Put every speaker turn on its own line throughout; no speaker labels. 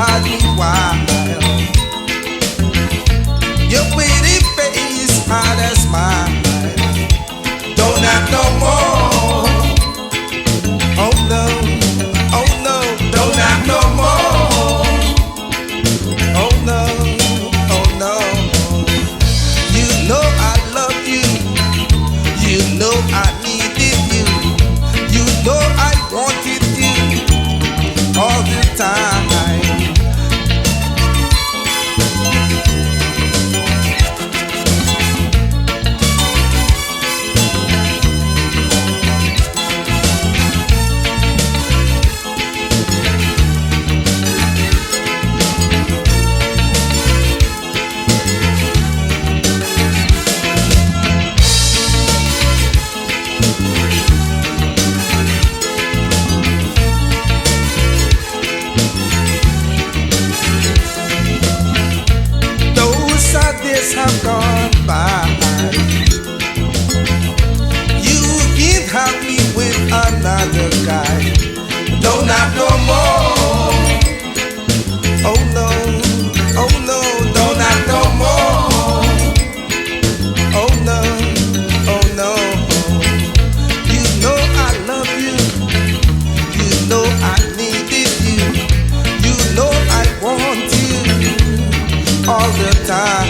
had me wild. Your pretty face had a smile. Don't act no more. Oh no, don't act no more. Oh no, oh no. You know I love you. You know I needed you. You know I wanted you all the time. Have gone by. You can't have me with another guy. Don't have no more. Oh no, don't have no more. Oh no, you know I love you. You know I needed you. You know I want you all the time.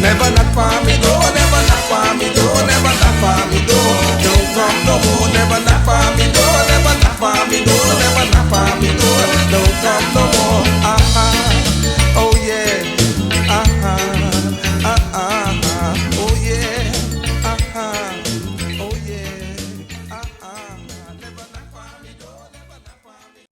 Never knock for me door, never knock for me door, never knock for me door. Don't come no more. Never knock for me door, never knock for me door, never knock for me door. Don't come no more. Oh yeah. Oh yeah. Oh yeah. Never knock for me door, never knock for me.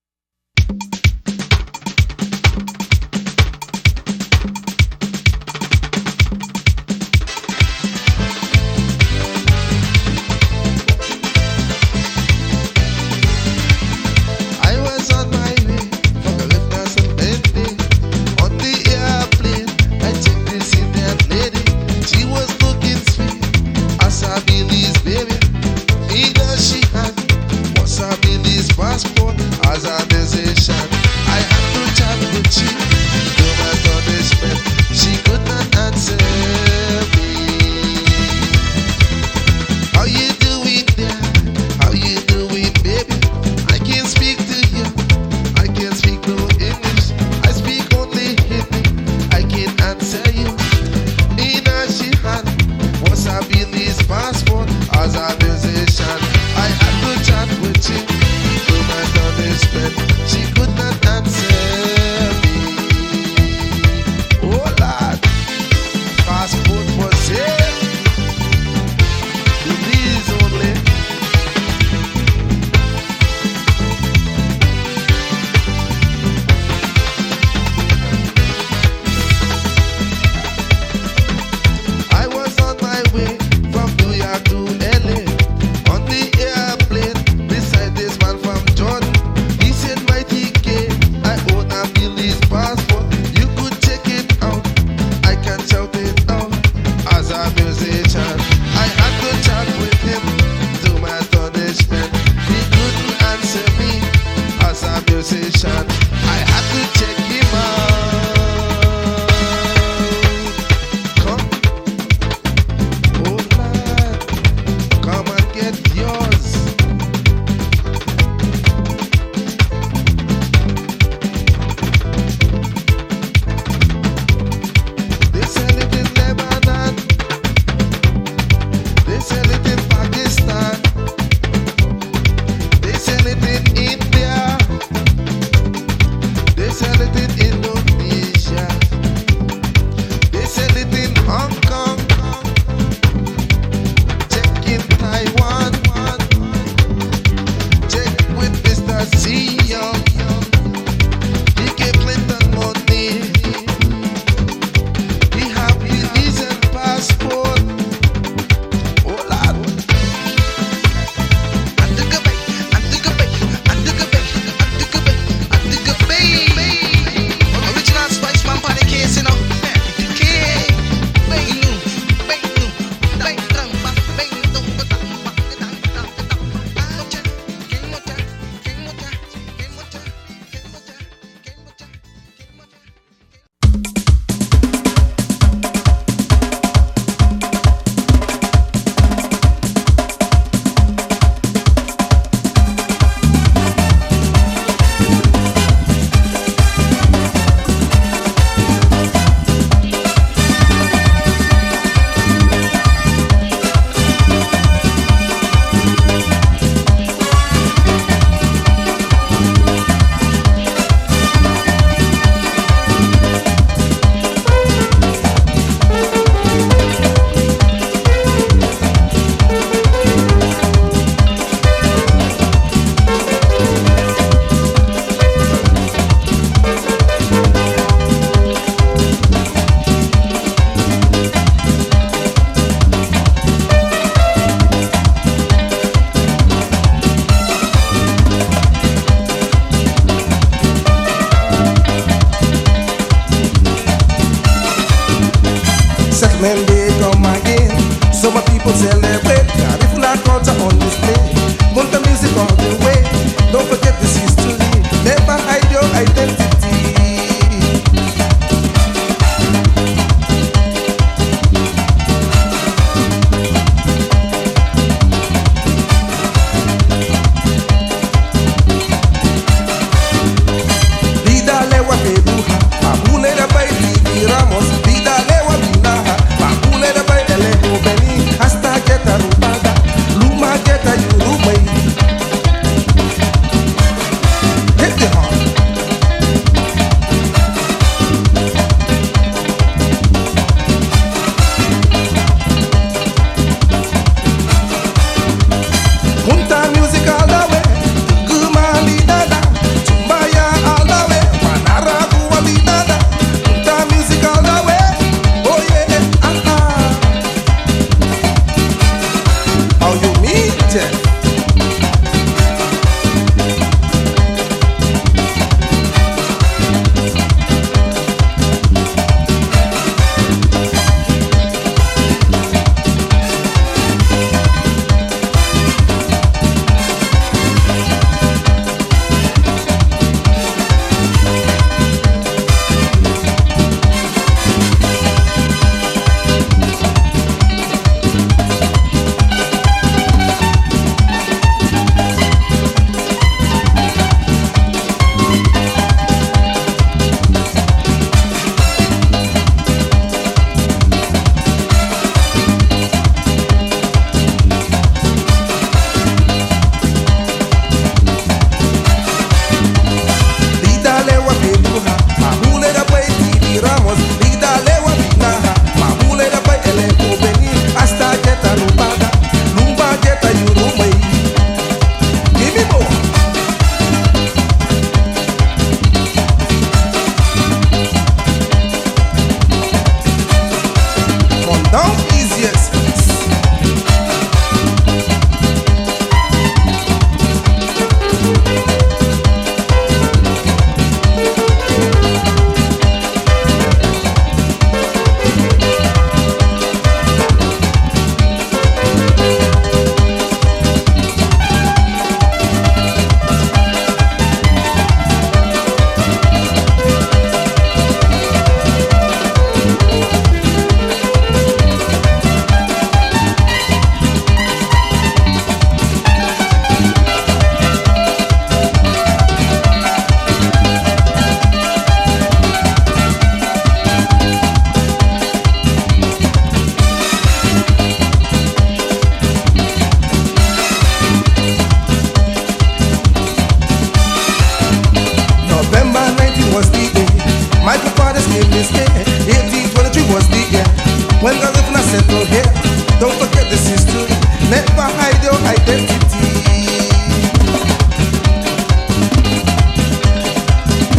So here, don't forget this history. Never hide your identity.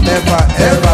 Never ever